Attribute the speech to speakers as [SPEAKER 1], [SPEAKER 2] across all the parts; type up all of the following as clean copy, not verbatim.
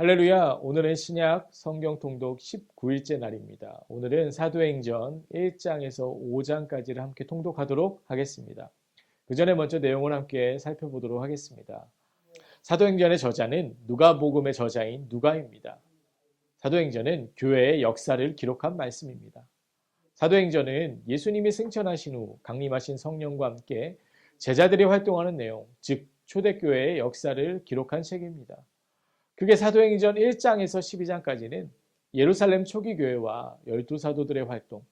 [SPEAKER 1] 할렐루야! 오늘은 신약 성경 통독 19일째 날입니다. 오늘은 사도행전 1장에서 5장까지를 함께 통독하도록 하겠습니다. 그 전에 먼저 내용을 함께 살펴보도록 하겠습니다. 사도행전의 저자는 누가복음의 저자인 누가입니다. 사도행전은 교회의 역사를 기록한 말씀입니다. 사도행전은 예수님이 승천하신 후 강림하신 성령과 함께 제자들이 활동하는 내용, 즉 초대교회의 역사를 기록한 책입니다. 그게 사도행전 1장에서 12장까지는 예루살렘 초기 교회와 12사도들의 활동,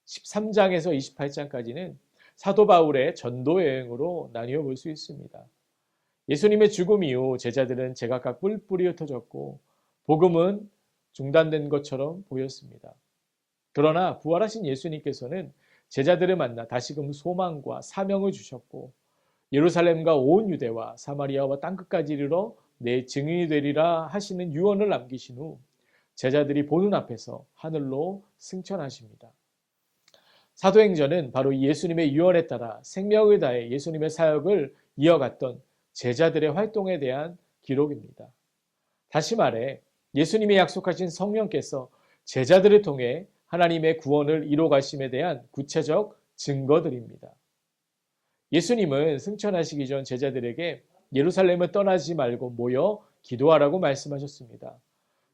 [SPEAKER 1] 13장에서 28장까지는 사도 바울의 전도 여행으로 나뉘어 볼 수 있습니다. 예수님의 죽음 이후 제자들은 제각각 뿔뿔이 흩어졌고 복음은 중단된 것처럼 보였습니다. 그러나 부활하신 예수님께서는 제자들을 만나 다시금 소망과 사명을 주셨고 예루살렘과 온 유대와 사마리아와 땅끝까지 이르러 내 증인이 되리라 하시는 유언을 남기신 후 제자들이 보는 앞에서 하늘로 승천하십니다. 사도행전은 바로 예수님의 유언에 따라 생명을 다해 예수님의 사역을 이어갔던 제자들의 활동에 대한 기록입니다. 다시 말해 예수님이 약속하신 성령께서 제자들을 통해 하나님의 구원을 이루어가심에 대한 구체적 증거들입니다. 예수님은 승천하시기 전 제자들에게 예루살렘을 떠나지 말고 모여 기도하라고 말씀하셨습니다.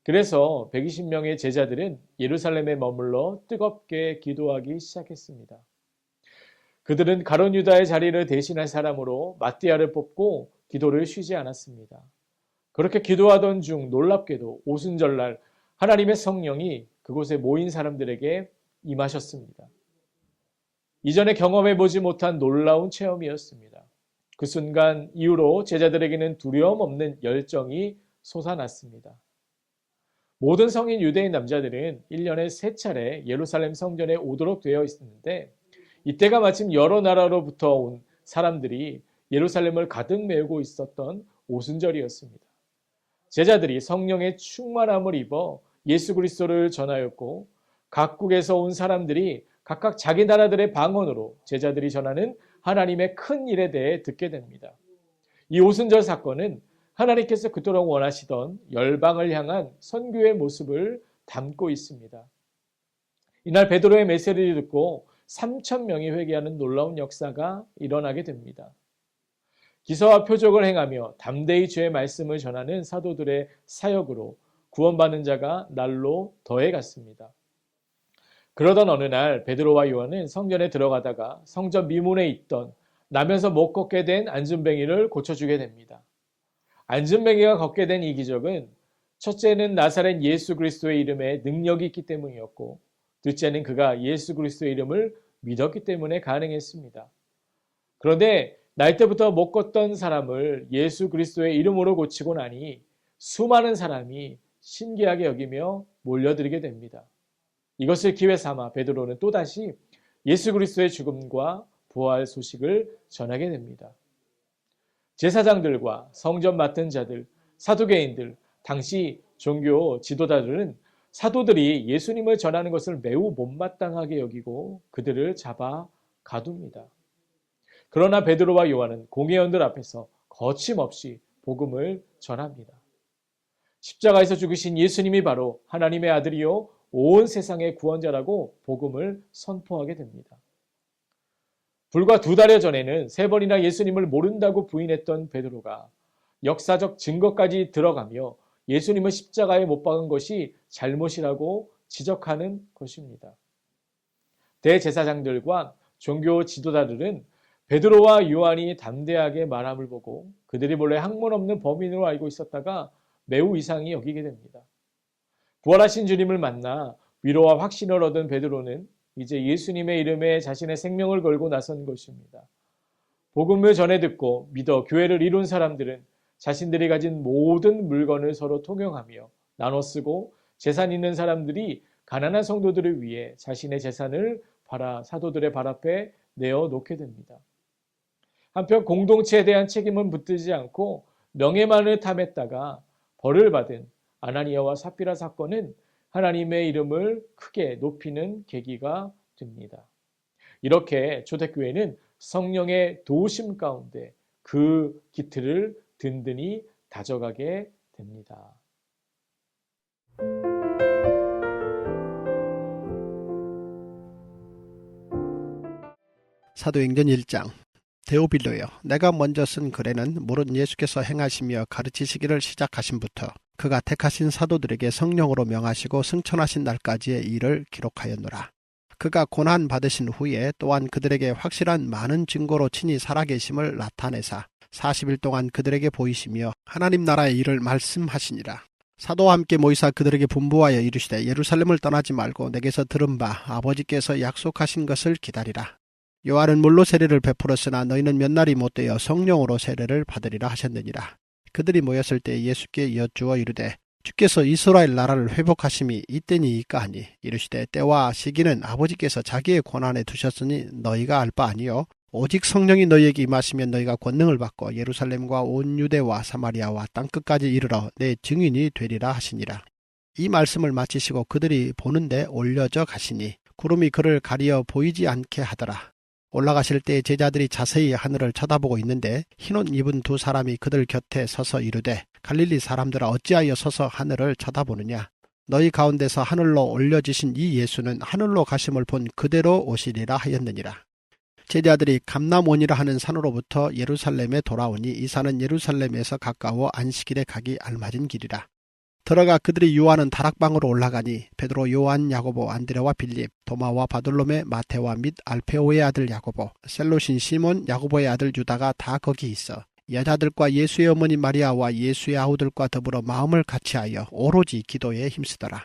[SPEAKER 1] 그래서 120명의 제자들은 예루살렘에 머물러 뜨겁게 기도하기 시작했습니다. 그들은 가룟 유다의 자리를 대신할 사람으로 마띠아를 뽑고 기도를 쉬지 않았습니다. 그렇게 기도하던 중 놀랍게도 오순절날 하나님의 성령이 그곳에 모인 사람들에게 임하셨습니다. 이전에 경험해보지 못한 놀라운 체험이었습니다. 그 순간 이후로 제자들에게는 두려움 없는 열정이 솟아났습니다. 모든 성인 유대인 남자들은 1년에 3차례 예루살렘 성전에 오도록 되어 있었는데 이때가 마침 여러 나라로부터 온 사람들이 예루살렘을 가득 메우고 있었던 오순절이었습니다. 제자들이 성령의 충만함을 입어 예수 그리스도를 전하였고 각국에서 온 사람들이 각각 자기 나라들의 방언으로 제자들이 전하는 하나님의 큰 일에 대해 듣게 됩니다. 이 오순절 사건은 하나님께서 그토록 원하시던 열방을 향한 선교의 모습을 담고 있습니다. 이날 베드로의 메시지를 듣고 3,000명이 회개하는 놀라운 역사가 일어나게 됩니다. 기사와 표적을 행하며 담대히 주의 말씀을 전하는 사도들의 사역으로 구원받는 자가 날로 더해갔습니다. 그러던 어느 날 베드로와 요한은 성전에 들어가다가 성전 미문에 있던 나면서 못 걷게 된 안진뱅이를 고쳐주게 됩니다. 안진뱅이가 걷게 된 이 기적은 첫째는 나사렛 예수 그리스도의 이름에 능력이 있기 때문이었고 둘째는 그가 예수 그리스도의 이름을 믿었기 때문에 가능했습니다. 그런데 날 때부터 못 걷던 사람을 예수 그리스도의 이름으로 고치고 나니 수많은 사람이 신기하게 여기며 몰려들게 됩니다. 이것을 기회 삼아 베드로는 또다시 예수 그리스도의 죽음과 부활 소식을 전하게 됩니다. 제사장들과 성전 맡은 자들, 사두개인들, 당시 종교 지도자들은 사도들이 예수님을 전하는 것을 매우 못마땅하게 여기고 그들을 잡아 가둡니다. 그러나 베드로와 요한은 공회원들 앞에서 거침없이 복음을 전합니다. 십자가에서 죽으신 예수님이 바로 하나님의 아들이요 온 세상의 구원자라고 복음을 선포하게 됩니다. 불과 2달여 전에는 3번이나 예수님을 모른다고 부인했던 베드로가 역사적 증거까지 들어가며 예수님을 십자가에 못 박은 것이 잘못이라고 지적하는 것입니다. 대제사장들과 종교 지도자들은 베드로와 요한이 담대하게 말함을 보고 그들이 본래 학문 없는 범인으로 알고 있었다가 매우 이상히 여기게 됩니다. 부활하신 주님을 만나 위로와 확신을 얻은 베드로는 이제 예수님의 이름에 자신의 생명을 걸고 나선 것입니다. 복음을 전해 듣고 믿어 교회를 이룬 사람들은 자신들이 가진 모든 물건을 서로 통용하며 나눠 쓰고 재산 있는 사람들이 가난한 성도들을 위해 자신의 재산을 팔아 사도들의 발 앞에 내어 놓게 됩니다. 한편 공동체에 대한 책임은 붙들지 않고 명예만을 탐했다가 벌을 받은 아나니아와 삽비라 사건은 하나님의 이름을 크게 높이는 계기가 됩니다. 이렇게 초대교회는 성령의 도우심 가운데 그 기틀을 든든히 다져가게 됩니다.
[SPEAKER 2] 사도행전 1장. 데오빌로여, 내가 먼저 쓴 글에는 물은 예수께서 행하시며 가르치시기를 시작하신부터 그가 택하신 사도들에게 성령으로 명하시고 승천하신 날까지의 일을 기록하였노라. 그가 고난 받으신 후에 또한 그들에게 확실한 많은 증거로 친히 살아계심을 나타내사 40일 동안 그들에게 보이시며 하나님 나라의 일을 말씀하시니라. 사도와 함께 모이사 그들에게 분부하여 이르시되 예루살렘을 떠나지 말고 내게서 들은 바 아버지께서 약속하신 것을 기다리라. 요한은 물로 세례를 베풀었으나 너희는 몇 날이 못되어 성령으로 세례를 받으리라 하셨느니라. 그들이 모였을 때 예수께 여쭈어 이르되 주께서 이스라엘 나라를 회복하심이 이때니이까 하니 이르시되 때와 시기는 아버지께서 자기의 권한에 두셨으니 너희가 알 바 아니요 오직 성령이 너희에게 임하시면 너희가 권능을 받고 예루살렘과 온 유대와 사마리아와 땅끝까지 이르러 내 증인이 되리라 하시니라. 이 말씀을 마치시고 그들이 보는데 올려져 가시니 구름이 그를 가리어 보이지 않게 하더라. 올라가실 때 제자들이 자세히 하늘을 쳐다보고 있는데 흰옷 입은 두 사람이 그들 곁에 서서 이르되 갈릴리 사람들아 어찌하여 서서 하늘을 쳐다보느냐. 너희 가운데서 하늘로 올려지신 이 예수는 하늘로 가심을 본 그대로 오시리라 하였느니라. 제자들이 감람원이라 하는 산으로부터 예루살렘에 돌아오니 이 산은 예루살렘에서 가까워 안식일에 가기 알맞은 길이라. 들어가 그들이 유하는 다락방으로 올라가니 베드로, 요한, 야고보, 안드레와 빌립, 도마와 바돌로메, 마테와 및 알페오의 아들 야고보, 셀로신 시몬, 야고보의 아들 유다가 다 거기 있어 여자들과 예수의 어머니 마리아와 예수의 아우들과 더불어 마음을 같이하여 오로지 기도에 힘쓰더라.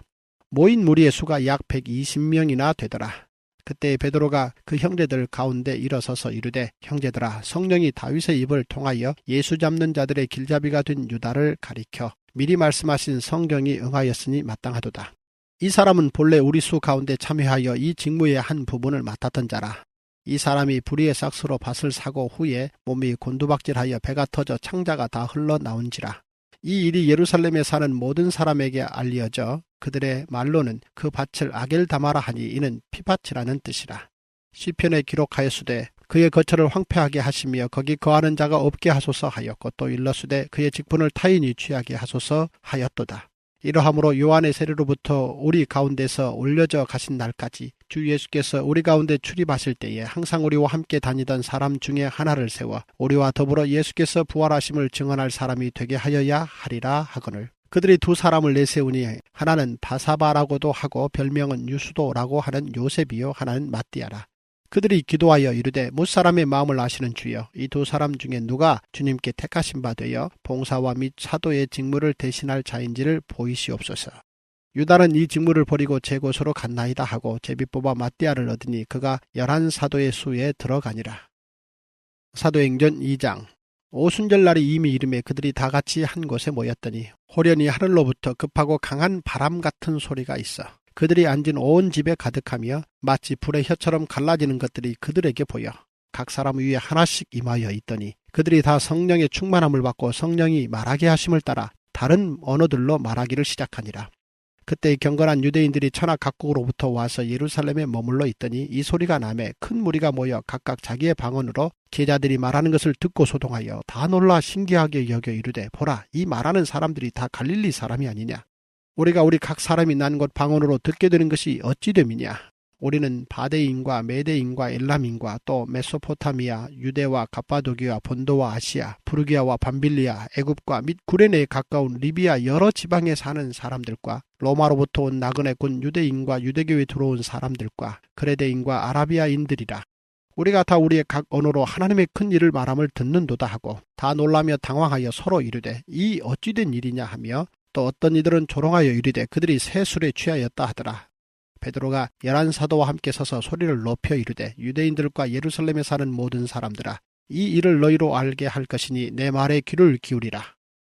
[SPEAKER 2] 모인 무리의 수가 약 120명이나 되더라. 그때 베드로가 그 형제들 가운데 일어서서 이르되 형제들아 성령이 다윗의 입을 통하여 예수 잡는 자들의 길잡이가 된 유다를 가리켜 미리 말씀하신 성경이 응하였으니 마땅하도다. 이 사람은 본래 우리 수 가운데 참여하여 이 직무의 한 부분을 맡았던 자라. 이 사람이 불의의 삭스로 밭을 사고 후에 몸이 곤두박질하여 배가 터져 창자가 다 흘러나온지라. 이 일이 예루살렘에 사는 모든 사람에게 알려져 그들의 말로는 그 밭을 아겔다마라 하니 이는 피밭이라는 뜻이라. 시편에 기록하였으되 그의 거처를 황폐하게 하시며 거기 거하는 자가 없게 하소서 하였고 또 일러스되 그의 직분을 타인이 취하게 하소서 하였도다. 이러함으로 요한의 세례로부터 우리 가운데서 올려져 가신 날까지 주 예수께서 우리 가운데 출입하실 때에 항상 우리와 함께 다니던 사람 중에 하나를 세워 우리와 더불어 예수께서 부활하심을 증언할 사람이 되게 하여야 하리라 하거늘. 그들이 두 사람을 내세우니 하나는 바사바라고도 하고 별명은 유수도라고 하는 요셉이요 하나는 마띠아라. 그들이 기도하여 이르되 무사람의 마음을 아시는 주여 이 두 사람 중에 누가 주님께 택하신 바 되어 봉사와 및 사도의 직무를 대신할 자인지를 보이시옵소서. 유다는 이 직무를 버리고 제 곳으로 갔나이다 하고 제비 뽑아 마띠아를 얻으니 그가 11사도의 수에 들어가니라. 사도행전 2장. 오순절날이 이미 이름에 그들이 다 같이 한 곳에 모였더니 호련히 하늘로부터 급하고 강한 바람 같은 소리가 있어 그들이 앉은 온 집에 가득하며 마치 불의 혀처럼 갈라지는 것들이 그들에게 보여 각 사람 위에 하나씩 임하여 있더니 그들이 다 성령의 충만함을 받고 성령이 말하게 하심을 따라 다른 언어들로 말하기를 시작하니라. 그때 경건한 유대인들이 천하 각국으로부터 와서 예루살렘에 머물러 있더니 이 소리가 나매 큰 무리가 모여 각각 자기의 방언으로 제자들이 말하는 것을 듣고 소동하여 다 놀라 신기하게 여겨 이르되 보라 이 말하는 사람들이 다 갈릴리 사람이 아니냐. 우리가 우리 각 사람이 난 곳 방언으로 듣게 되는 것이 어찌 됨이냐. 우리는 바데인과 메데인과 엘람인과 또 메소포타미아, 유대와 갑바도기와 본도와 아시아, 부르기아와 밤빌리아, 애굽과 및 구레네에 가까운 리비아 여러 지방에 사는 사람들과 로마로부터 온 나그네 군 유대인과 유대교에 들어온 사람들과 그레데인과 아라비아인들이라. 우리가 다 우리의 각 언어로 하나님의 큰 일을 말함을 듣는도다 하고 다 놀라며 당황하여 서로 이르되 이 어찌된 일이냐 하며 또 어떤 이들은 조롱하여 이르되 그들이 새 술에 취하였다 하더라. 베드로가 11사도와 함께 서서 소리를 높여 이르되 유대인들과 예루살렘에 사는 모든 사람들아 이 일을 너희로 알게 할 것이니 내 말에 귀를 기울이라.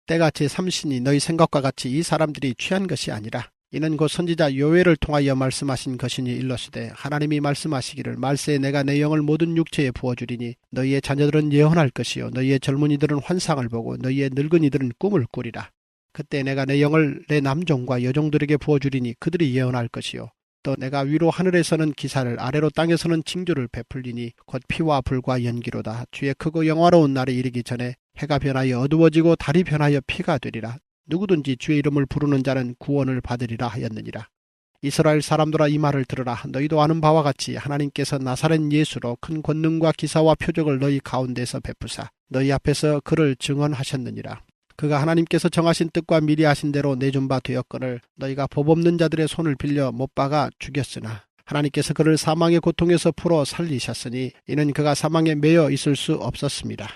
[SPEAKER 2] 때가 제3시니 너희 생각과 같이 이 사람들이 취한 것이 아니라 이는 곧 선지자 요엘을 통하여 말씀하신 것이니 일러스되 하나님이 말씀하시기를 말세에 내가 내 영을 모든 육체에 부어주리니 너희의 자녀들은 예언할 것이요 너희의 젊은이들은 환상을 보고 너희의 늙은이들은 꿈을 꾸리라. 그때 내가 내 영을 내 남종과 여종들에게 부어주리니 그들이 예언할 것이요 또 내가 위로 하늘에서는 기사를 아래로 땅에서는 징조를 베풀리니 곧 피와 불과 연기로다. 주의 크고 영화로운 날이 이르기 전에 해가 변하여 어두워지고 달이 변하여 피가 되리라. 누구든지 주의 이름을 부르는 자는 구원을 받으리라 하였느니라. 이스라엘 사람들아 이 말을 들으라. 너희도 아는 바와 같이 하나님께서 나사렛 예수로 큰 권능과 기사와 표적을 너희 가운데서 베푸사 너희 앞에서 그를 증언하셨느니라. 그가 하나님께서 정하신 뜻과 미리 하신 대로 내준 바 되었거늘 너희가 법 없는 자들의 손을 빌려 못 박아 죽였으나 하나님께서 그를 사망의 고통에서 풀어 살리셨으니 이는 그가 사망에 매여 있을 수 없었습니다.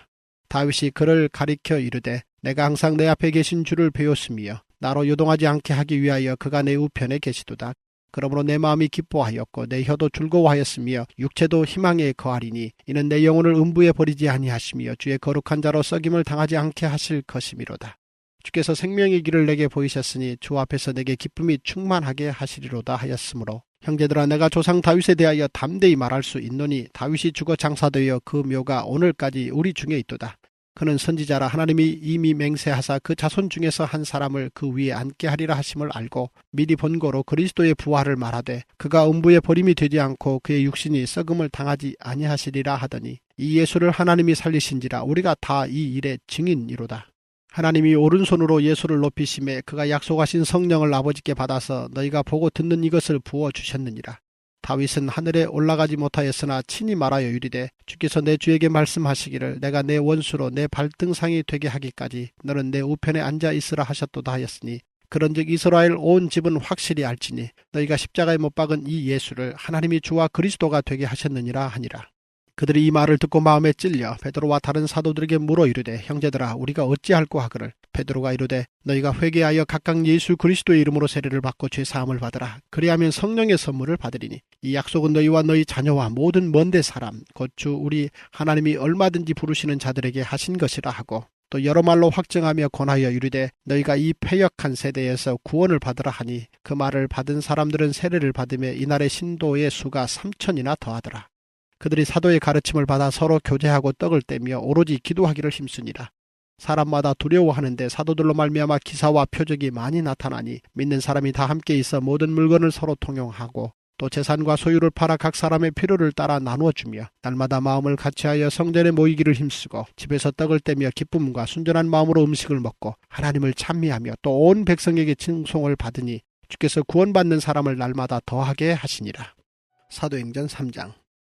[SPEAKER 2] 다윗이 그를 가리켜 이르되 내가 항상 내 앞에 계신 주를 배웠으며 나로 요동하지 않게 하기 위하여 그가 내 우편에 계시도다. 그러므로 내 마음이 기뻐하였고 내 혀도 즐거워하였으며 육체도 희망에 거하리니 이는 내 영혼을 음부에 버리지 아니하시며 주의 거룩한 자로 썩임을 당하지 않게 하실 것이미로다. 주께서 생명의 길을 내게 보이셨으니 주 앞에서 내게 기쁨이 충만하게 하시리로다 하였으므로 형제들아 내가 조상 다윗에 대하여 담대히 말할 수 있노니 다윗이 죽어 장사되어 그 묘가 오늘까지 우리 중에 있도다. 그는 선지자라 하나님이 이미 맹세하사 그 자손 중에서 한 사람을 그 위에 앉게 하리라 하심을 알고 미리 본고로 그리스도의 부활을 말하되 그가 음부에 버림이 되지 않고 그의 육신이 썩음을 당하지 아니하시리라 하더니 이 예수를 하나님이 살리신지라 우리가 다 이 일의 증인이로다. 하나님이 오른손으로 예수를 높이심에 그가 약속하신 성령을 아버지께 받아서 너희가 보고 듣는 이것을 부어 주셨느니라. 다윗은 하늘에 올라가지 못하였으나 친히 말하여 이르되 주께서 내 주에게 말씀하시기를 내가 내 원수로 내 발등상이 되게 하기까지 너는 내 우편에 앉아 있으라 하셨도다 하였으니 그런즉 이스라엘 온 집은 확실히 알지니 너희가 십자가에 못 박은 이 예수를 하나님이 주와 그리스도가 되게 하셨느니라 하니라. 그들이 이 말을 듣고 마음에 찔려 베드로와 다른 사도들에게 물어 이르되 형제들아 우리가 어찌할꼬 하거늘 베드로가 이르되 너희가 회개하여 각각 예수 그리스도의 이름으로 세례를 받고 죄사함을 받으라. 그리하면 성령의 선물을 받으리니 이 약속은 너희와 너희 자녀와 모든 먼데 사람 곧 주 우리 하나님이 얼마든지 부르시는 자들에게 하신 것이라 하고 또 여러 말로 확증하며 권하여 이르되 너희가 이 패역한 세대에서 구원을 받으라 하니 그 말을 받은 사람들은 세례를 받으며 이날의 신도의 수가 3,000이나 더하더라. 그들이 사도의 가르침을 받아 서로 교제하고 떡을 떼며 오로지 기도하기를 힘쓰니라. 사람마다 두려워하는데 사도들로 말미암아 기사와 표적이 많이 나타나니 믿는 사람이 다 함께 있어 모든 물건을 서로 통용하고 또 재산과 소유를 팔아 각 사람의 필요를 따라 나누어 주며 날마다 마음을 같이하여 성전에 모이기를 힘쓰고 집에서 떡을 떼며 기쁨과 순전한 마음으로 음식을 먹고 하나님을 찬미하며 또 온 백성에게 칭송을 받으니 주께서 구원받는 사람을 날마다 더하게 하시니라. 사도행전 3장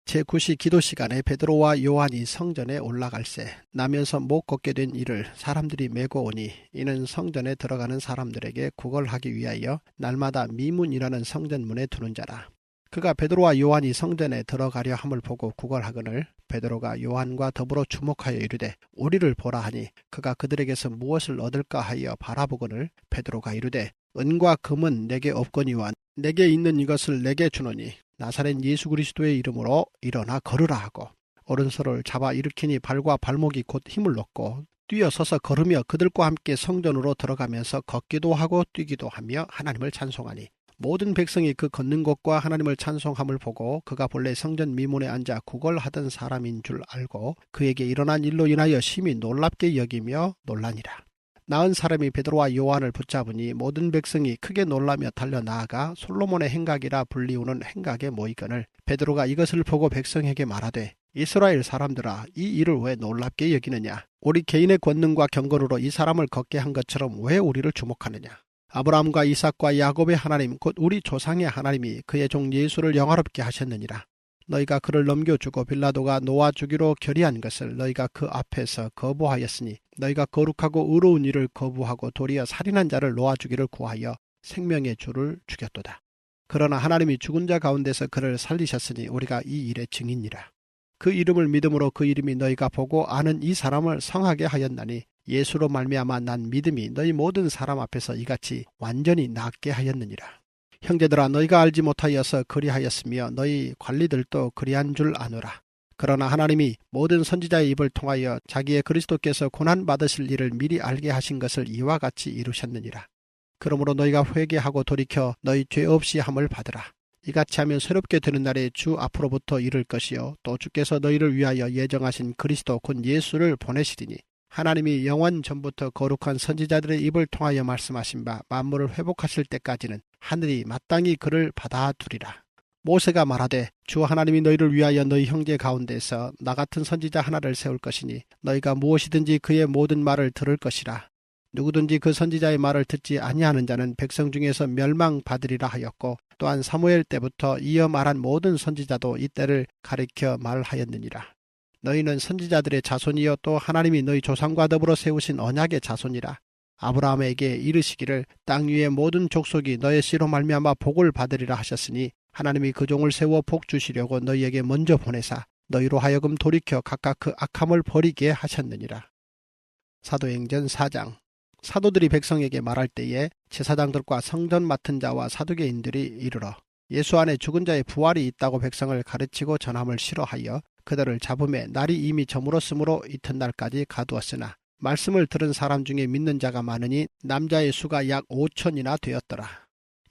[SPEAKER 2] 제9시 기도 시간에 베드로와 요한이 성전에 올라갈새 나면서 못 걷게 된 이를 사람들이 메고 오니 이는 성전에 들어가는 사람들에게 구걸하기 위하여 날마다 미문이라는 성전문에 두는 자라. 그가 베드로와 요한이 성전에 들어가려 함을 보고 구걸하거늘 베드로가 요한과 더불어 주목하여 이르되 우리를 보라 하니 그가 그들에게서 무엇을 얻을까 하여 바라보거늘 베드로가 이르되 은과 금은 내게 없거니와 내게 있는 이것을 내게 주노니 나사렛 예수 그리스도의 이름으로 일어나 걸으라 하고 오른손을 잡아 일으키니 발과 발목이 곧 힘을 얻고 뛰어서서 걸으며 그들과 함께 성전으로 들어가면서 걷기도 하고 뛰기도 하며 하나님을 찬송하니 모든 백성이 그 걷는 것과 하나님을 찬송함을 보고 그가 본래 성전 미문에 앉아 구걸하던 사람인 줄 알고 그에게 일어난 일로 인하여 심히 놀랍게 여기며 놀라니라. 나은 사람이 베드로와 요한을 붙잡으니 모든 백성이 크게 놀라며 달려나아가 솔로몬의 행각이라 불리우는 행각에 모이거늘 베드로가 이것을 보고 백성에게 말하되 이스라엘 사람들아 이 일을 왜 놀랍게 여기느냐. 우리 개인의 권능과 경건으로 이 사람을 걷게 한 것처럼 왜 우리를 주목하느냐. 아브라함과 이삭과 야곱의 하나님 곧 우리 조상의 하나님이 그의 종 예수를 영화롭게 하셨느니라. 너희가 그를 넘겨주고 빌라도가 놓아주기로 결의한 것을 너희가 그 앞에서 거부하였으니 너희가 거룩하고 의로운 일을 거부하고 도리어 살인한 자를 놓아주기를 구하여 생명의 주를 죽였도다. 그러나 하나님이 죽은 자 가운데서 그를 살리셨으니 우리가 이 일의 증인이라. 그 이름을 믿음으로 그 이름이 너희가 보고 아는 이 사람을 성하게 하였나니 예수로 말미암아 난 믿음이 너희 모든 사람 앞에서 이같이 완전히 낫게 하였느니라. 형제들아 너희가 알지 못하여서 그리하였으며 너희 관리들도 그리한 줄 아노라. 그러나 하나님이 모든 선지자의 입을 통하여 자기의 그리스도께서 고난받으실 일을 미리 알게 하신 것을 이와 같이 이루셨느니라. 그러므로 너희가 회개하고 돌이켜 너희 죄 없이 함을 받으라. 이같이 하면 새롭게 되는 날에 주 앞으로부터 이를 것이요 또 주께서 너희를 위하여 예정하신 그리스도 곧 예수를 보내시리니 하나님이 영원 전부터 거룩한 선지자들의 입을 통하여 말씀하신 바 만물을 회복하실 때까지는 하늘이 마땅히 그를 받아두리라. 모세가 말하되 주 하나님이 너희를 위하여 너희 형제 가운데서 나 같은 선지자 하나를 세울 것이니 너희가 무엇이든지 그의 모든 말을 들을 것이라. 누구든지 그 선지자의 말을 듣지 아니하는 자는 백성 중에서 멸망받으리라 하였고 또한 사무엘 때부터 이어 말한 모든 선지자도 이때를 가리켜 말하였느니라. 너희는 선지자들의 자손이요 또 하나님이 너희 조상과 더불어 세우신 언약의 자손이라. 아브라함에게 이르시기를 땅 위의 모든 족속이 너의 씨로 말미암아 복을 받으리라 하셨으니 하나님이 그 종을 세워 복 주시려고 너희에게 먼저 보내사 너희로 하여금 돌이켜 각각 그 악함을 버리게 하셨느니라. 사도행전 4장. 사도들이 백성에게 말할 때에 제사장들과 성전 맡은 자와 사두개인들이 이르러 예수 안에 죽은 자의 부활이 있다고 백성을 가르치고 전함을 싫어하여 그들을 잡음에 날이 이미 저물었으므로 이튿날까지 가두었으나 말씀을 들은 사람 중에 믿는 자가 많으니 남자의 수가 약 5천이나 되었더라.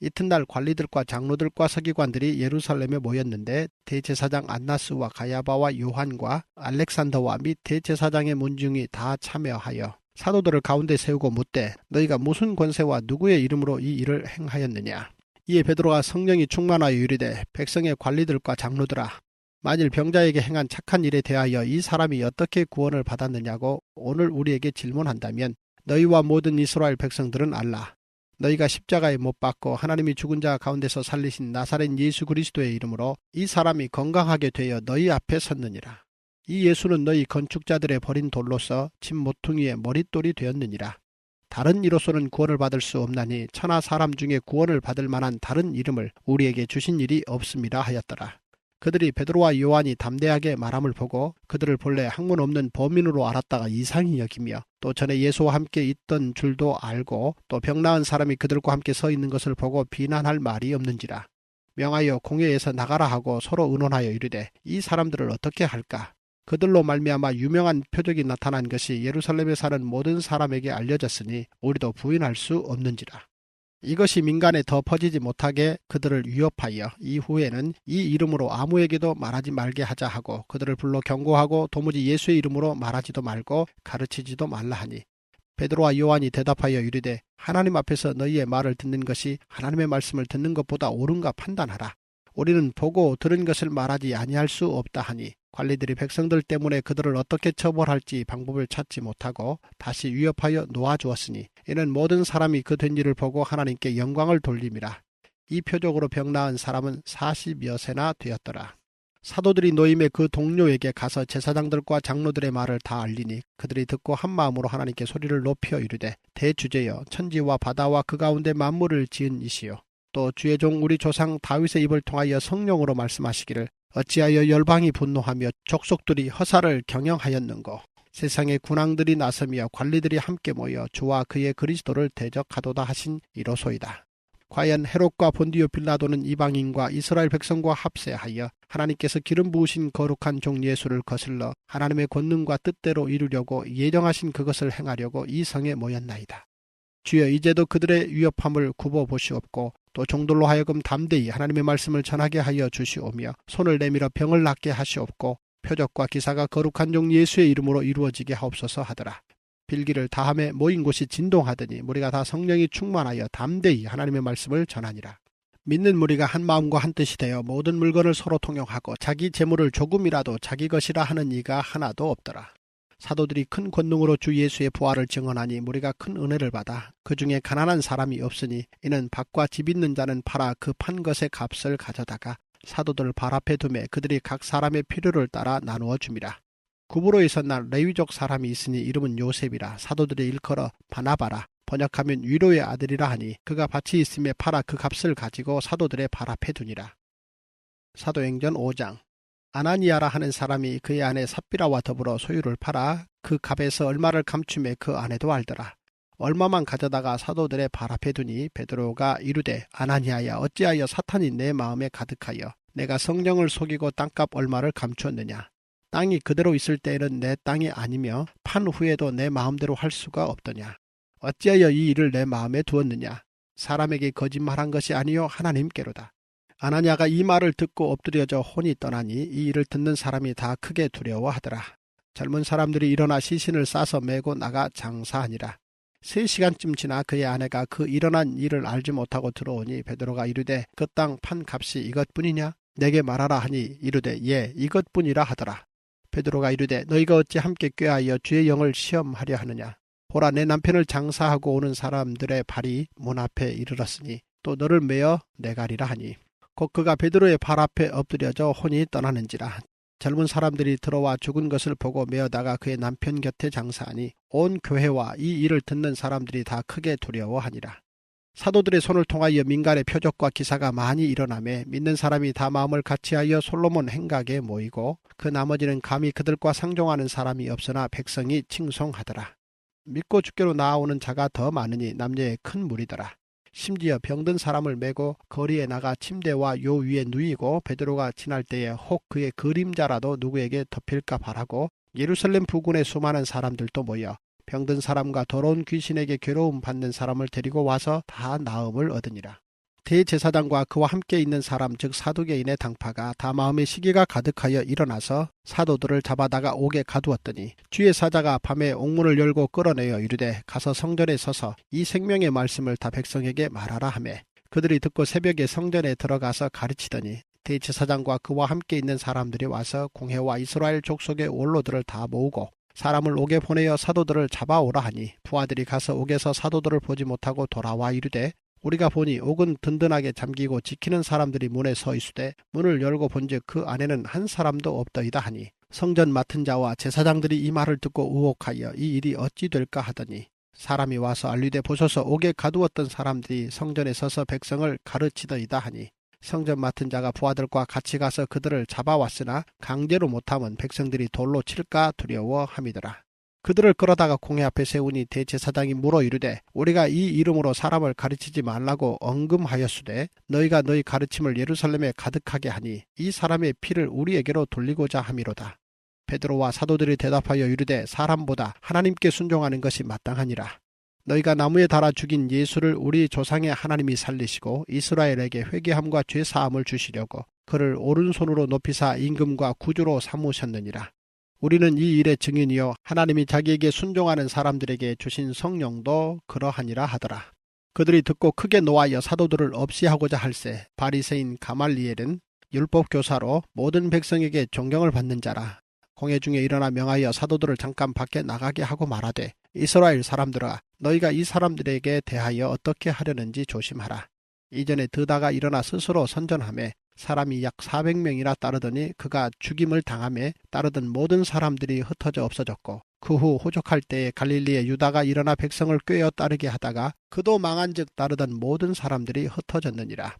[SPEAKER 2] 이튿날 관리들과 장로들과 서기관들이 예루살렘에 모였는데 대제사장 안나스와 가야바와 요한과 알렉산더와 및 대제사장의 문중이 다 참여하여 사도들을 가운데 세우고 묻되 너희가 무슨 권세와 누구의 이름으로 이 일을 행하였느냐. 이에 베드로가 성령이 충만하여 이르되 백성의 관리들과 장로들아 만일 병자에게 행한 착한 일에 대하여 이 사람이 어떻게 구원을 받았느냐고 오늘 우리에게 질문한다면 너희와 모든 이스라엘 백성들은 알라. 너희가 십자가에 못 박고 하나님이 죽은 자 가운데서 살리신 나사렛 예수 그리스도의 이름으로 이 사람이 건강하게 되어 너희 앞에 섰느니라. 이 예수는 너희 건축자들의 버린 돌로서 집 모퉁이의 머릿돌이 되었느니라. 다른 이로서는 구원을 받을 수 없나니 천하 사람 중에 구원을 받을 만한 다른 이름을 우리에게 주신 일이 없음이라 하였더라. 그들이 베드로와 요한이 담대하게 말함을 보고 그들을 본래 학문 없는 범인으로 알았다가 이상히 여기며 또 전에 예수와 함께 있던 줄도 알고 또 병 나은 사람이 그들과 함께 서 있는 것을 보고 비난할 말이 없는지라. 명하여 공회에서 나가라 하고 서로 의논하여 이르되 이 사람들을 어떻게 할까? 그들로 말미암아 유명한 표적이 나타난 것이 예루살렘에 사는 모든 사람에게 알려졌으니 우리도 부인할 수 없는지라. 이것이 민간에 더 퍼지지 못하게 그들을 위협하여 이후에는 이 이름으로 아무에게도 말하지 말게 하자 하고 그들을 불러 경고하고 도무지 예수의 이름으로 말하지도 말고 가르치지도 말라 하니 베드로와 요한이 대답하여 이르되 하나님 앞에서 너희의 말을 듣는 것이 하나님의 말씀을 듣는 것보다 옳은가 판단하라. 우리는 보고 들은 것을 말하지 아니할 수 없다 하니 관리들이 백성들 때문에 그들을 어떻게 처벌할지 방법을 찾지 못하고 다시 위협하여 놓아주었으니 이는 모든 사람이 그 된 일을 보고 하나님께 영광을 돌림이라. 이 표적으로 병 나은 사람은 40여 세나 되었더라. 사도들이 노임의 그 동료에게 가서 제사장들과 장로들의 말을 다 알리니 그들이 듣고 한 마음으로 하나님께 소리를 높여 이르되 대주제여 천지와 바다와 그 가운데 만물을 지은 이시여 또 주의 종 우리 조상 다윗의 입을 통하여 성령으로 말씀하시기를 어찌하여 열방이 분노하며 족속들이 허사를 경영하였는고 세상의 군왕들이 나서며 관리들이 함께 모여 주와 그의 그리스도를 대적하도다 하신 이로소이다. 과연 헤롯과 본디오 빌라도는 이방인과 이스라엘 백성과 합세하여 하나님께서 기름 부으신 거룩한 종 예수를 거슬러 하나님의 권능과 뜻대로 이루려고 예정하신 그것을 행하려고 이 성에 모였나이다. 주여 이제도 그들의 위협함을 굽어보시옵고 또 종들로 하여금 담대히 하나님의 말씀을 전하게 하여 주시오며 손을 내밀어 병을 낫게 하시옵고 표적과 기사가 거룩한 종 예수의 이름으로 이루어지게 하옵소서 하더라. 빌기를 다함에 모인 곳이 진동하더니 무리가 다 성령이 충만하여 담대히 하나님의 말씀을 전하니라. 믿는 무리가 한 마음과 한 뜻이 되어 모든 물건을 서로 통용하고 자기 재물을 조금이라도 자기 것이라 하는 이가 하나도 없더라. 사도들이 큰 권능으로 주 예수의 부활을 증언하니 무리가 큰 은혜를 받아 그 중에 가난한 사람이 없으니 이는 밭과 집 있는 자는 팔아 그 판 것의 값을 가져다가 사도들 발 앞에 두매 그들이 각 사람의 필요를 따라 나누어 줍니다. 구브로에 있었나 레위족 사람이 있으니 이름은 요셉이라 사도들이 일컬어 바나바라 번역하면 위로의 아들이라 하니 그가 밭이 있음에 팔아 그 값을 가지고 사도들의 발 앞에 두니라. 사도행전 5장. 아나니아라 하는 사람이 그의 아내 삽비라와 더불어 소유를 팔아 그 값에서 얼마를 감추매 그 아내도 알더라. 얼마만 가져다가 사도들의 발 앞에 두니 베드로가 이르되 아나니아야 어찌하여 사탄이 내 마음에 가득하여 내가 성령을 속이고 땅값 얼마를 감추었느냐. 땅이 그대로 있을 때에는 내 땅이 아니며 판 후에도 내 마음대로 할 수가 없더냐. 어찌하여 이 일을 내 마음에 두었느냐. 사람에게 거짓말한 것이 아니요 하나님께로다. 아나니아가 이 말을 듣고 엎드려져 혼이 떠나니 이 일을 듣는 사람이 다 크게 두려워하더라. 젊은 사람들이 일어나 시신을 싸서 메고 나가 장사하니라. 3시간쯤 지나 그의 아내가 그 일어난 일을 알지 못하고 들어오니 베드로가 이르되 그 땅 판 값이 이것뿐이냐? 내게 말하라 하니 이르되 예 이것뿐이라 하더라. 베드로가 이르되 너희가 어찌 함께 꾀하여 주의 영을 시험하려 하느냐? 보라, 내 남편을 장사하고 오는 사람들의 발이 문 앞에 이르렀으니 또 너를 메어 내가리라 하니, 곧 그가 베드로의 발 앞에 엎드려져 혼이 떠나는지라. 젊은 사람들이 들어와 죽은 것을 보고 메어다가 그의 남편 곁에 장사하니 온 교회와 이 일을 듣는 사람들이 다 크게 두려워하니라. 사도들의 손을 통하여 민간의 표적과 기사가 많이 일어나매 믿는 사람이 다 마음을 같이하여 솔로몬 행각에 모이고 그 나머지는 감히 그들과 상종하는 사람이 없으나 백성이 칭송하더라. 믿고 주께로 나아오는 자가 더 많으니 남녀의 큰 무리더라. 심지어 병든 사람을 메고 거리에 나가 침대와 요 위에 누이고 베드로가 지날 때에 혹 그의 그림자라도 누구에게 덮일까 바라고 예루살렘 부근의 수많은 사람들도 모여 병든 사람과 더러운 귀신에게 괴로움 받는 사람을 데리고 와서 다 나음을 얻으니라. 대제사장과 그와 함께 있는 사람 즉 사두개인의 당파가 다 마음의 시기가 가득하여 일어나서 사도들을 잡아다가 옥에 가두었더니 주의 사자가 밤에 옥문을 열고 끌어내어 이르되 가서 성전에 서서 이 생명의 말씀을 다 백성에게 말하라 하매 그들이 듣고 새벽에 성전에 들어가서 가르치더니 대제사장과 그와 함께 있는 사람들이 와서 공회와 이스라엘 족속의 원로들을 다 모으고 사람을 옥에 보내어 사도들을 잡아오라 하니 부하들이 가서 옥에서 사도들을 보지 못하고 돌아와 이르되 우리가 보니 옥은 든든하게 잠기고 지키는 사람들이 문에 서 있으되 문을 열고 본즉 그 안에는 한 사람도 없더이다 하니 성전 맡은 자와 제사장들이 이 말을 듣고 의혹하여 이 일이 어찌 될까 하더니 사람이 와서 알리되 보소서 옥에 가두었던 사람들이 성전에 서서 백성을 가르치더이다 하니 성전 맡은 자가 부하들과 같이 가서 그들을 잡아왔으나 강제로 못하면 백성들이 돌로 칠까 두려워함이더라. 그들을 끌어다가 공회 앞에 세우니 대제사장이 물어 이르되 우리가 이 이름으로 사람을 가르치지 말라고 언금하였으되 너희가 너희 가르침을 예루살렘에 가득하게 하니 이 사람의 피를 우리에게로 돌리고자 함이로다. 베드로와 사도들이 대답하여 이르되 사람보다 하나님께 순종하는 것이 마땅하니라. 너희가 나무에 달아 죽인 예수를 우리 조상의 하나님이 살리시고 이스라엘에게 회개함과 죄사함을 주시려고 그를 오른손으로 높이사 임금과 구주로 삼으셨느니라. 우리는 이 일의 증인이요 하나님이 자기에게 순종하는 사람들에게 주신 성령도 그러하니라 하더라. 그들이 듣고 크게 노하여 사도들을 없이하고자 할세 바리새인 가말리엘은 율법 교사로 모든 백성에게 존경을 받는 자라. 공회 중에 일어나 명하여 사도들을 잠깐 밖에 나가게 하고 말하되 이스라엘 사람들아 너희가 이 사람들에게 대하여 어떻게 하려는지 조심하라. 이전에 드다가 일어나 스스로 선전하며 사람이 약 400명이나 따르더니 그가 죽임을 당하며 따르던 모든 사람들이 흩어져 없어졌고 그 후 호족할 때에 갈릴리의 유다가 일어나 백성을 꾀어 따르게 하다가 그도 망한즉 따르던 모든 사람들이 흩어졌느니라.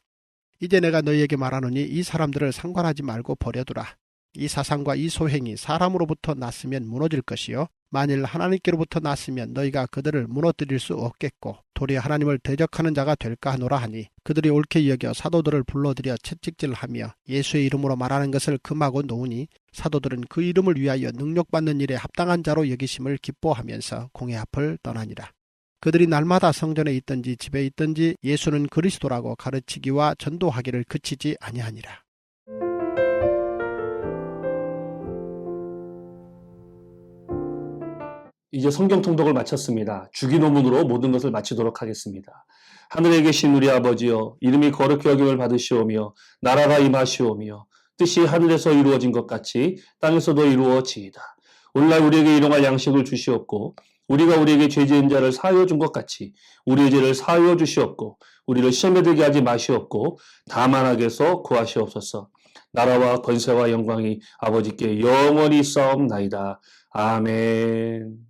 [SPEAKER 2] 이제 내가 너희에게 말하노니 이 사람들을 상관하지 말고 버려두라. 이 사상과 이 소행이 사람으로부터 났으면 무너질 것이요 만일 하나님께로부터 났으면 너희가 그들을 무너뜨릴 수 없겠고 도리어 하나님을 대적하는 자가 될까 하노라 하니 그들이 옳게 여겨 사도들을 불러들여 채찍질하며 예수의 이름으로 말하는 것을 금하고 놓으니 사도들은 그 이름을 위하여 능력받는 일에 합당한 자로 여기심을 기뻐하면서 공회 앞을 떠나니라. 그들이 날마다 성전에 있든지 집에 있든지 예수는 그리스도라고 가르치기와 전도하기를 그치지 아니하니라.
[SPEAKER 3] 이제 성경 통독을 마쳤습니다. 주기도문으로 모든 것을 마치도록 하겠습니다. 하늘에 계신 우리 아버지여, 이름이 거룩히 여김을 받으시오며 나라가 임하시오며 뜻이 하늘에서 이루어진 것 같이 땅에서도 이루어지이다. 오늘날 우리에게 일용할 양식을 주시옵고 우리가 우리에게 죄 지은 자를 사하여 준 것 같이 우리의 죄를 사하여 주시옵고 우리를 시험에 들게 하지 마시옵고 다만 악에서 구하시옵소서. 나라와 권세와 영광이 아버지께 영원히 있사옵나이다. 아멘.